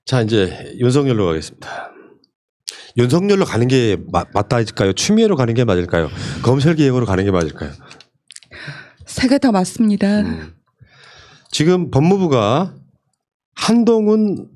자, 이제 윤석열로 가겠습니다. 윤석열로 가는 게 맞다일까요? 추미애로 가는 게 맞을까요? 검찰 개혁으로 가는 게 맞을까요? 세 개 다 맞습니다. 지금 법무부가 한동훈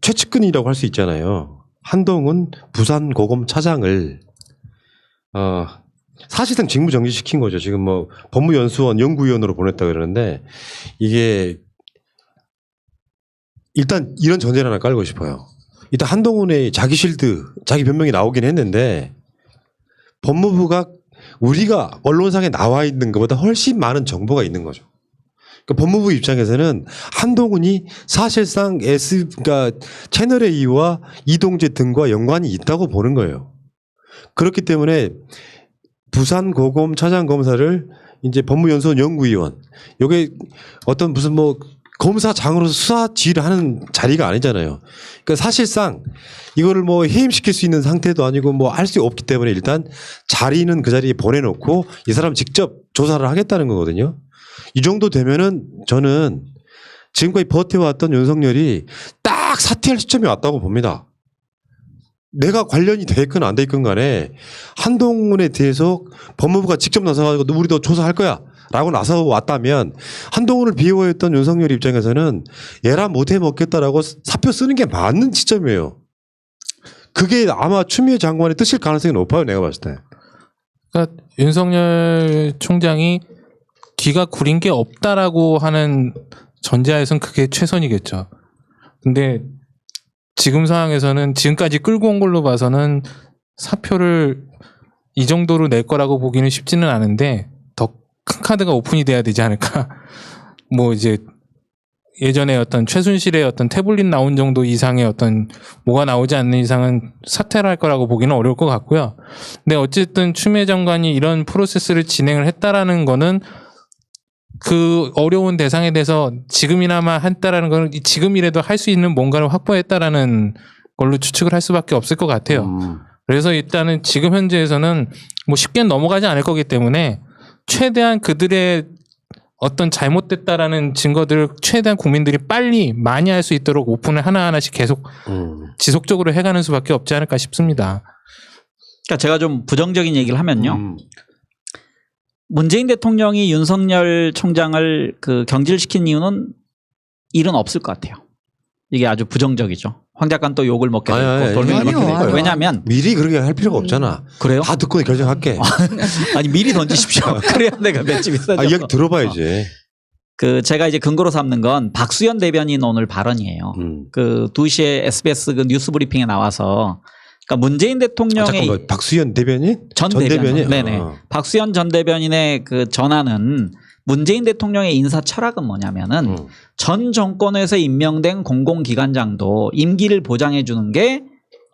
최측근이라고 할 수 있잖아요. 한동훈 부산고검 차장을 사실상 직무 정지시킨 거죠. 지금 뭐 법무연수원 연구위원으로 보냈다 그러는데 이게 일단 이런 전제를 하나 깔고 싶어요. 일단 한동훈의 자기 실드, 자기 변명이 나오긴 했는데 법무부가 우리가 언론상에 나와 있는 것보다 훨씬 많은 정보가 있는 거죠. 그러니까 법무부 입장에서는 한동훈이 사실상 그러니까 채널A와 이동재 등과 연관이 있다고 보는 거예요. 그렇기 때문에 부산고검 차장검사를 이제 법무연수원 연구위원, 이게 어떤 무슨 뭐 검사장으로서 수사 지휘를 하는 자리가 아니잖아요. 그러니까 사실상 이거를 뭐 해임시킬 수 있는 상태도 아니고 뭐 할 수 없기 때문에 일단 자리는 그 자리에 보내놓고 이 사람 직접 조사를 하겠다는 거거든요. 이 정도 되면은 저는 지금까지 버텨왔던 윤석열이 딱 사퇴할 시점이 왔다고 봅니다. 내가 관련이 돼 있건 안 돼 있건 간에 한동훈에 대해서 법무부가 직접 나서가지고 우리도 조사할 거야 라고 나서 왔다면 한동훈을 비호했던 윤석열 입장에서는 얘라 못해 먹겠다라고 사표 쓰는 게 맞는 시점이에요. 그게 아마 추미애 장관의 뜻일 가능성이 높아요. 내가 봤을 때. 그러니까 윤석열 총장이 기가 구린 게 없다라고 하는 전제하에선 그게 최선이겠죠. 근데 지금 상황에서는 지금까지 끌고 온 걸로 봐서는 사표를 이 정도로 낼 거라고 보기는 쉽지는 않은데 더 큰 카드가 오픈이 돼야 되지 않을까. 뭐 이제 예전에 어떤 최순실의 어떤 태블릿 나온 정도 이상의 어떤 뭐가 나오지 않는 이상은 사퇴를 할 거라고 보기는 어려울 것 같고요. 근데 어쨌든 추미애 장관이 이런 프로세스를 진행을 했다라는 거는 그 어려운 대상에 대해서 지금이나마 했다라는 건 지금이라도 할 수 있는 뭔가를 확보했다라는 걸로 추측을 할 수밖에 없을 것 같아요. 그래서 일단은 지금 현재에서는 뭐 쉽게 넘어가지 않을 거기 때문에 최대한 그들의 어떤 잘못됐다라는 증거들을 최대한 국민들이 빨리 많이 할 수 있도록 오픈을 하나하나씩 계속 지속적으로 해가는 수밖에 없지 않을까 싶습니다. 그러니까 제가 좀 부정적인 얘기를 하면요. 문재인 대통령이 윤석열 총장을 그 경질시킨 이유는 일은 없을 것 같아요. 이게 아주 부정적이죠. 황 작가는 또 욕을 먹게 되고 돌멩이 먹게 되고. 왜냐하면 미리 그렇게 할 필요가 없잖아. 그래요? 다 듣고 결정할게. 아니 미리 던지십시오. 그래야 내가 맷집이 있어져. 이야기 들어봐야지. 그 제가 이제 근거로 삼는 건 박수현 대변인 오늘 발언이에요. 그 2시에 SBS 그 뉴스 브리핑에 나와서 그러니까 문재인 대통령의 잠깐만, 박수현 대변인? 전 대변인. 네네. 박수현 전 대변인의 그 전화는 문재인 대통령의 인사 철학은 뭐냐면은 전 정권에서 임명된 공공기관장도 임기를 보장해 주는 게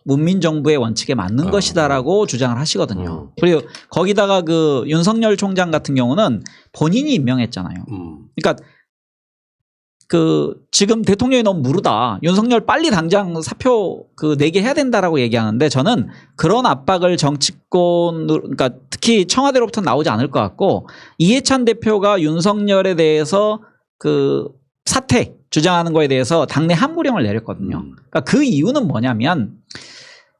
문민정부의 원칙에 맞는 것이다라고 주장을 하시거든요. 그리고 거기다가 그 윤석열 총장 같은 경우는 본인이 임명했잖아요. 그러니까 그 지금 대통령이 너무 무르다. 윤석열 빨리 당장 사표 그 내게 해야 된다라고 얘기하는데 저는 그런 압박을 정치권 그러니까 특히 청와대로부터 나오지 않을 것 같고 이해찬 대표가 윤석열에 대해서 그 사퇴 주장하는 거에 대해서 당내 함구령을 내렸거든요. 그러니까 그 이유는 뭐냐면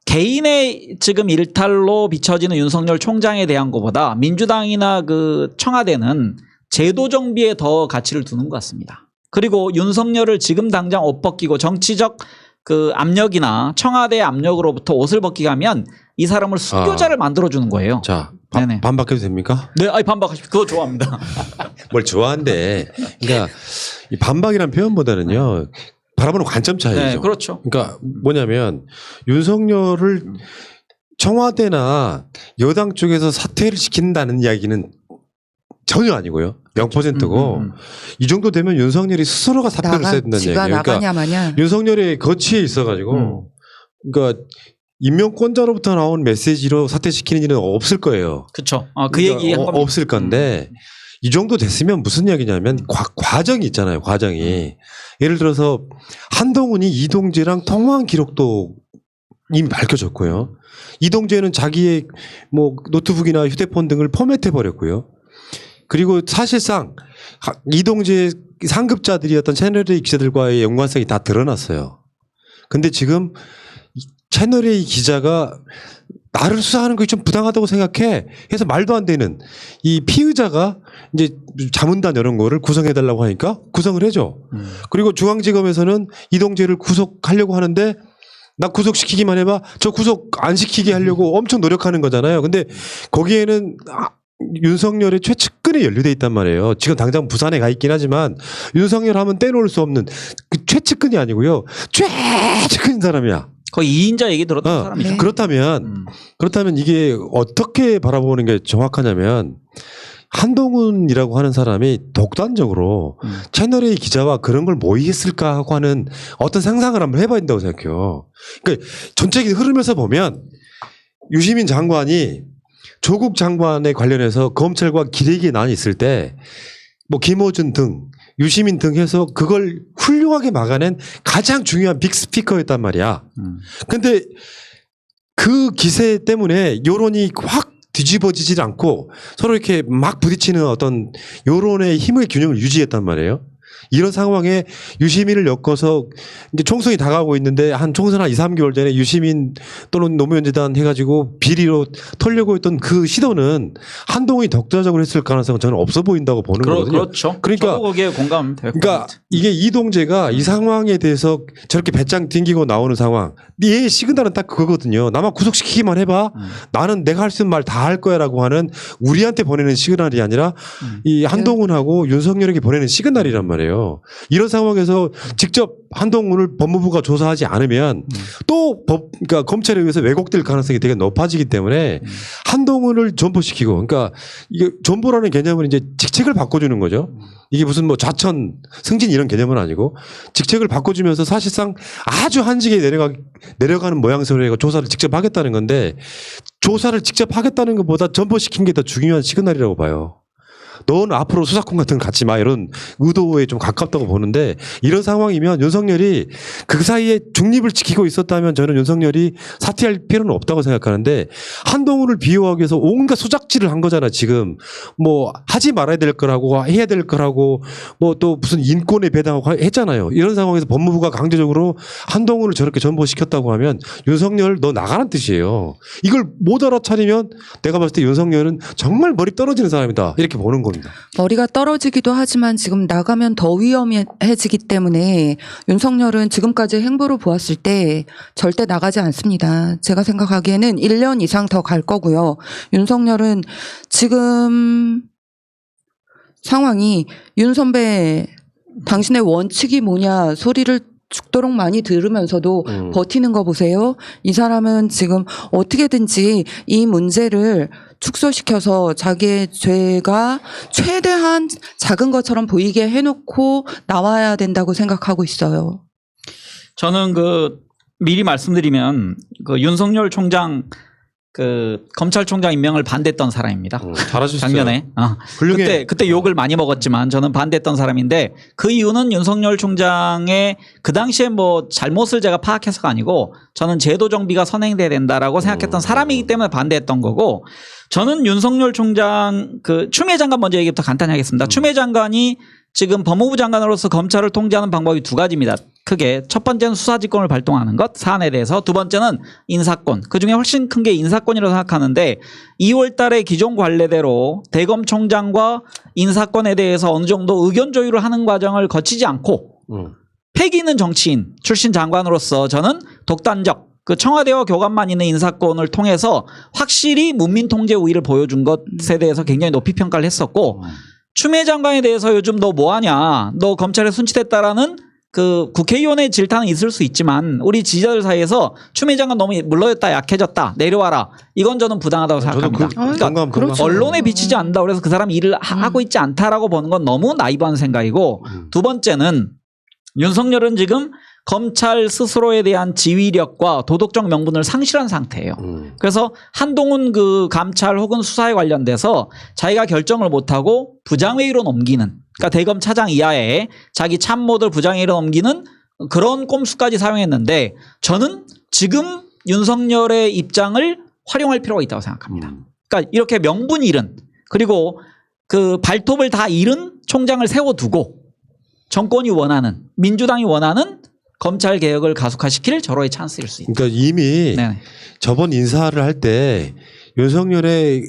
개인의 지금 일탈로 비춰지는 윤석열 총장에 대한 것보다 민주당이나 그 청와대는 제도 정비에 더 가치를 두는 것 같습니다. 그리고 윤석열을 지금 당장 옷 벗기고 정치적 그 압력이나 청와대의 압력으로부터 옷을 벗기게 하면 이 사람을 순교자를 만들어주는 거예요. 자, 반박해도 됩니까? 네, 아니 반박하십시오. 그거 좋아합니다. 뭘 좋아한대. 그러니까 이 반박이란 표현보다는요. 바라보는 관점 차이죠. 네, 그렇죠. 그러니까 뭐냐면 윤석열을 청와대나 여당 쪽에서 사퇴를 시킨다는 이야기는 전혀 아니고요. 0%고 이 정도 되면 윤석열이 스스로가 사표를 써야 된다는 얘기예요. 나가냐 마냐. 윤석열의 거취에 있어가지고 그러니까 임명권자로부터 나온 메시지로 사퇴시키는 일은 없을 거예요. 그렇죠. 그 얘기 한 겁니다. 없을 건데 이 정도 됐으면 무슨 이야기냐면 과정이 있잖아요. 과정이. 예를 들어서 한동훈이 이동재랑 통화한 기록도 이미 밝혀졌고요. 이동재는 자기의 뭐 노트북이나 휴대폰 등을 포맷해 버렸고요. 그리고 사실상 이동재 상급자들이었던 채널A 기자들과의 연관성이 다 드러났어요. 근데 지금 채널A 기자가 나를 수사하는 게 좀 부당하다고 생각해 해서 말도 안 되는 이 피의자가 이제 자문단 이런 거를 구성해달라고 하니까 구성을 해줘. 그리고 중앙지검에서는 이동재를 구속하려고 하는데 나 구속시키기만 해봐. 저 구속 안 시키게 하려고 엄청 노력하는 거잖아요. 근데 거기에는 윤석열의 최측근에 연루돼 있단 말이에요. 지금 당장 부산에 가 있긴 하지만 윤석열 하면 떼놓을 수 없는 그 최측근이 아니고요. 최측근인 사람이야. 거의 2인자 얘기 들었던 사람이죠. 네. 그렇다면 이게 어떻게 바라보는 게 정확하냐면 한동훈이라고 하는 사람이 독단적으로 채널A 기자와 그런 걸 모의했을까 하고 하는 어떤 상상을 한번 해봐야 된다고 생각해요. 그러니까 전체적인 흐름에서 보면 유시민 장관이 조국 장관에 관련해서 검찰과 기레기에 난이 있을 때 뭐 김어준 등 유시민 등 해서 그걸 훌륭하게 막아낸 가장 중요한 빅스피커였단 말이야. 근데 그 기세 때문에 여론이 확 뒤집어지질 않고 서로 이렇게 막 부딪히는 어떤 여론의 힘의 균형을 유지했단 말이에요. 이런 상황에 유시민을 엮어서 이제 총선이 다가오고 있는데 한 총선 한 2, 3개월 전에 유시민 또는 노무현 재단 해가지고 비리로 털려고 했던 그 시도는 한동훈이 독자적으로 했을 가능성은 저는 없어 보인다고 보는 거거든요. 그렇죠. 그러니까 저도 거기에 공감돼요. 그러니까 이게 이동재가 이 상황에 대해서 저렇게 배짱 튕기고 나오는 상황. 얘의 시그널은 딱 그거거든요. 나만 구속시키기만 해봐. 나는 내가 할 수 있는 말 다 할 거야라고 하는 우리한테 보내는 시그널이 아니라 이 한동훈하고 윤석열에게 보내는 시그널이란 말이에요. 이런 상황에서 직접 한동훈을 법무부가 조사하지 않으면 또 그러니까 검찰에 의해서 왜곡될 가능성이 되게 높아지기 때문에 한동훈을 전보시키고 그러니까 이게 전보라는 개념은 이제 직책을 바꿔주는 거죠. 이게 무슨 뭐 좌천 승진 이런 개념은 아니고 직책을 바꿔주면서 사실상 아주 한직에 내려가는 모양새로 해서 조사를 직접 하겠다는 건데 조사를 직접 하겠다는 것보다 전보시킨 게 더 중요한 시그널이라고 봐요. 넌 앞으로 수사권 같은 거 갖지 마 이런 의도에 좀 가깝다고 보는데 이런 상황이면 윤석열이 그 사이에 중립을 지키고 있었다면 저는 윤석열이 사퇴할 필요는 없다고 생각하는데 한동훈을 비호하기 위해서 온갖 수작질을 한 거잖아 지금 뭐 하지 말아야 될 거라고 해야 될 거라고 뭐 또 무슨 인권에 배당하고 했잖아요. 이런 상황에서 법무부가 강제적으로 한동훈을 저렇게 전보시켰다고 하면 윤석열 너 나가는 뜻이에요. 이걸 못 알아차리면 내가 봤을 때 윤석열은 정말 머리 떨어지는 사람이다 이렇게 보는 겁니다. 머리가 떨어지기도 하지만 지금 나가면 더 위험해지기 때문에 윤석열은 지금까지 행보를 보았을 때 절대 나가지 않습니다. 제가 생각하기에는 1년 이상 더 갈 거고요. 윤석열은 지금 상황이 윤 선배 당신의 원칙이 뭐냐 소리를 죽도록 많이 들으면서도 버티는 거 보세요. 이 사람은 지금 어떻게든지 이 문제를 축소시켜서 자기의 죄가 최대한 작은 것처럼 보이게 해놓고 나와야 된다고 생각하고 있어요. 저는 미리 말씀드리면 윤석열 총장 검찰총장 임명을 반대했던 사람입니다. 잘하셨어요. 작년에. 훌륭해. 그때 욕을 많이 먹었지만 저는 반대했던 사람인데 그 이유는 윤석열 총장의 그 당시에 뭐 잘못을 제가 파악해서가 아니고 저는 제도 정비가 선행돼야 된다라고 생각했던 사람이기 때문에 반대했던 거고 저는 윤석열 총장 추미애 장관 먼저 얘기부터 간단히 하겠습니다. 추미애 장관이 지금 법무부 장관으로서 검찰을 통제하는 방법이 두 가지입니다. 크게 첫 번째는 수사지권을 발동하는 것 사안에 대해서 두 번째는 인사권 그중에 훨씬 큰 게 인사권이라고 생각하는데 2월 달에 기존 관례대로 대검총장과 인사권에 대해서 어느 정도 의견 조율을 하는 과정을 거치지 않고 패기 있는 정치인 출신 장관으로서 저는 독단적 청와대와 교감만 있는 인사권을 통해서 확실히 문민 통제 우위를 보여준 것에 대해서 굉장히 높이 평가를 했었고 추미애 장관에 대해서 요즘 너 뭐하냐 너 검찰에 순치됐다라는 국회의원의 질타는 있을 수 있지만 우리 지지자들 사이에서 추미애 장관 너무 물러였다 약해졌다 내려와라 이건 저는 부당하다고 생각합니다. 그러니까 그렇죠. 언론에 비치지 않는다 그래서 그 사람 일을 하고 있지 않다라고 보는 건 너무 나이브한 생각이고 두 번째는 윤석열은 지금 검찰 스스로에 대한 지휘력과 도덕적 명분을 상실한 상태예요. 그래서 한동훈 감찰 혹은 수사에 관련돼서 자기가 결정을 못하고 부장회의로 넘기는 그러니까 대검 차장 이하에 자기 참모들 부장회의로 넘기는 그런 꼼수까지 사용했는데 저는 지금 윤석열의 입장을 활용할 필요가 있다고 생각합니다. 그러니까 이렇게 명분 잃은 그리고 발톱을 다 잃은 총장을 세워두고 정권이 원하는 민주당이 원하는 검찰 개혁을 가속화시킬 절호의 찬스일 수 있다. 그러니까 이미 네. 저번 인사를 할 때 윤석열의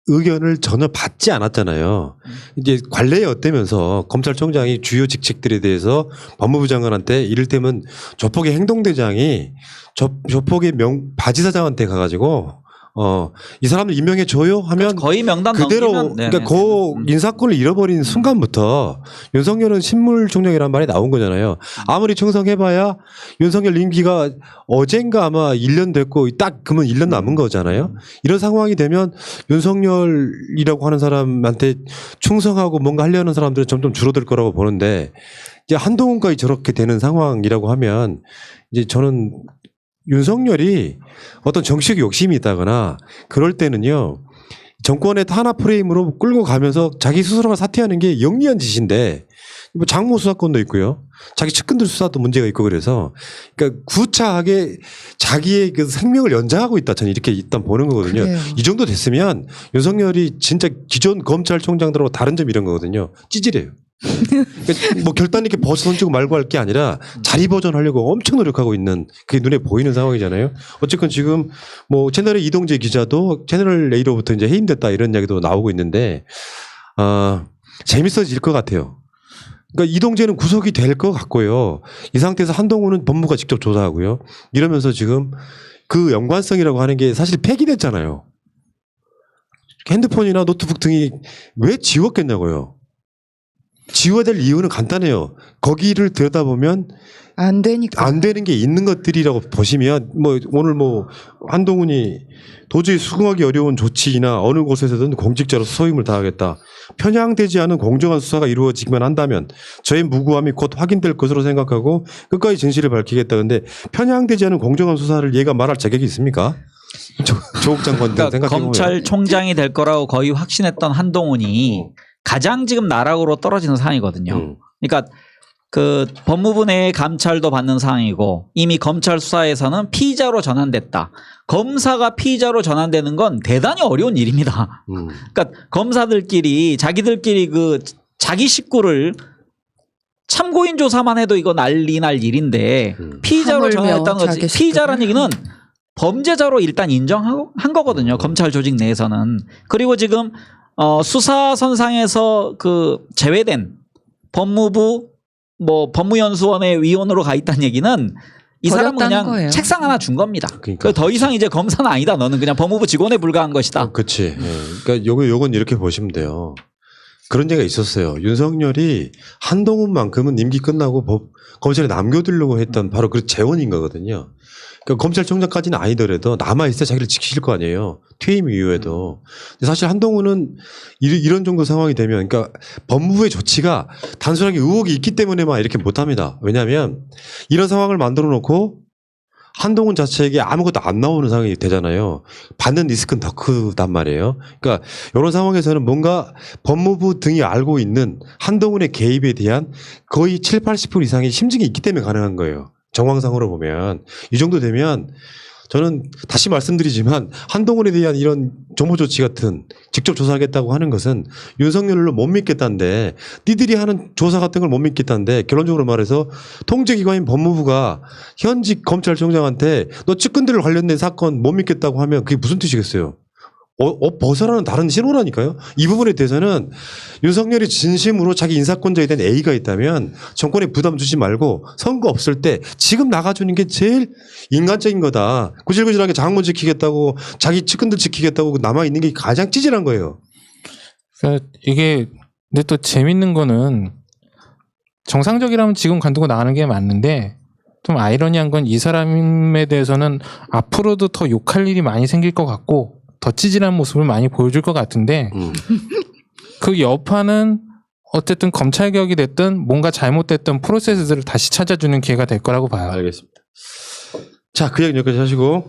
의견을 전혀 받지 않았잖아요. 이제 관례에 엇대면서 검찰총장이 주요 직책들에 대해서 법무부 장관한테 이를테면 조폭의 행동대장이 조폭의 바지사장한테 가가지고 이 사람들 임명해 줘요 하면 거의 명단 그대로 넘기면 그러니까 그 인사권을 잃어버린 순간부터 윤석열은 신물총장이라는 말이 나온 거잖아요. 아무리 청성해봐야 윤석열 임기가 어젠가 아마 1년 됐고 딱 그러면 1년 남은 거잖아요. 이런 상황이 되면 윤석열이라고 하는 사람한테 충성하고 뭔가 하려는 사람들은 점점 줄어들 거라고 보는데 이제 한동훈까지 저렇게 되는 상황이라고 하면 이제 저는 윤석열이 어떤 정치적 욕심이 있다거나 그럴 때는요 정권의 탄압 프레임으로 끌고 가면서 자기 스스로가 사퇴하는 게 영리한 짓인데 뭐 장모 수사권도 있고요 자기 측근들 수사도 문제가 있고 그래서 그러니까 구차하게 자기의 그 생명을 연장하고 있다 저는 이렇게 일단 보는 거거든요. 그래요. 이 정도 됐으면 윤석열이 진짜 기존 검찰총장들하고 다른 점이 이런 거거든요. 찌질해요. 그러니까 뭐 결단 있게 벗어 던지고 말고 할 게 아니라 자리 보존하려고 엄청 노력하고 있는 그게 눈에 보이는 상황이잖아요. 어쨌건 지금 뭐 채널의 이동재 기자도 채널 A로부터 이제 해임됐다 이런 이야기도 나오고 있는데 재밌어질 것 같아요. 그러니까 이동재는 구속이 될 것 같고요. 이 상태에서 한동훈은 법무부가 직접 조사하고요. 이러면서 지금 그 연관성이라고 하는 게 사실 폐기됐잖아요. 핸드폰이나 노트북 등이 왜 지웠겠냐고요. 지워야 될 이유는 간단해요. 거기를 들여다보면 안 되니까. 안 되는 게 있는 것들이라고 보시면 뭐 오늘 뭐 한동훈이 도저히 수긍하기 어려운 조치나 어느 곳에서든 공직자로 소임을 다하겠다. 편향되지 않은 공정한 수사가 이루어지기만 한다면 저의 무고함이 곧 확인될 것으로 생각하고 끝까지 진실을 밝히겠다. 근데 편향되지 않은 공정한 수사를 얘가 말할 자격이 있습니까? 조국 장관 등 그러니까 생각해보면. 검찰총장이 될 거라고 거의 확신했던 한동훈이 가장 지금 나락으로 떨어지는 상황이거든요. 그러니까 그 법무부 내 감찰도 받는 상황이고 이미 검찰 수사에서는 피의자로 전환됐다. 검사가 피의자로 전환되는 건 대단히 어려운 일입니다. 그러니까 검사들끼리 자기들끼리 그 자기 식구를 참고인 조사만 해도 이거 난리 날 일인데 피의자로 하물며 전환했다는 거지. 자기 식구를. 피의자라는 얘기는 범죄자로 일단 인정한 거거든요. 검찰 조직 내에서는. 그리고 지금 수사 선상에서 그 제외된 법무부 뭐 법무연수원의 위원으로 가 있다는 얘기는 이 사람은 버렸다는 그냥 거예요. 책상 하나 준 겁니다. 그러니까. 더 이상 이제 검사는 아니다. 너는 그냥 법무부 직원에 불과한 것이다. 그렇지. 그러니까 요건 이렇게 보시면 돼요. 그런 얘기가 있었어요. 윤석열이 한동훈만큼은 임기 끝나고 검찰에 남겨두려고 했던 바로 그 재원인 거거든요. 그러니까 검찰총장까지는 아니더라도 남아있어 자기를 지키실 거 아니에요. 퇴임 이후에도. 근데 사실 한동훈은 이런 정도 상황이 되면 그러니까 법무부의 조치가 단순하게 의혹이 있기 때문에만 이렇게 못합니다. 왜냐하면 이런 상황을 만들어 놓고 한동훈 자체에게 아무것도 안 나오는 상황이 되잖아요. 받는 리스크는 더 크단 말이에요. 그러니까 이런 상황에서는 뭔가 법무부 등이 알고 있는 한동훈의 개입에 대한 거의 7, 80% 이상의 심증이 있기 때문에 가능한 거예요. 정황상으로 보면. 이 정도 되면 저는 다시 말씀드리지만 한동훈에 대한 이런 정보 조치 같은 직접 조사하겠다고 하는 것은 윤석열로 못 믿겠다는데 니들이 하는 조사 같은 걸 못 믿겠다는데 결론적으로 말해서 통제기관인 법무부가 현직 검찰총장한테 너 측근들 관련된 사건 못 믿겠다고 하면 그게 무슨 뜻이겠어요? 벗어나는 다른 신호라니까요. 이 부분에 대해서는 윤석열이 진심으로 자기 인사권자에 대한 A가 있다면 정권에 부담 주지 말고 선거 없을 때 지금 나가주는 게 제일 인간적인 거다. 구질구질하게 장모 지키겠다고 자기 측근들 지키겠다고 남아있는 게 가장 찌질한 거예요. 그러니까 이게 근데 또 재밌는 거는 정상적이라면 지금 관두고 나가는 게 맞는데 좀 아이러니한 건 이 사람에 대해서는 앞으로도 더 욕할 일이 많이 생길 것 같고 더 찌질한 모습을 많이 보여줄 것 같은데 그 여파는 어쨌든 검찰 개혁이 됐든 뭔가 잘못됐던 프로세스들을 다시 찾아주는 기회가 될 거라고 봐요. 알겠습니다. 자, 그 얘기 여기까지 하시고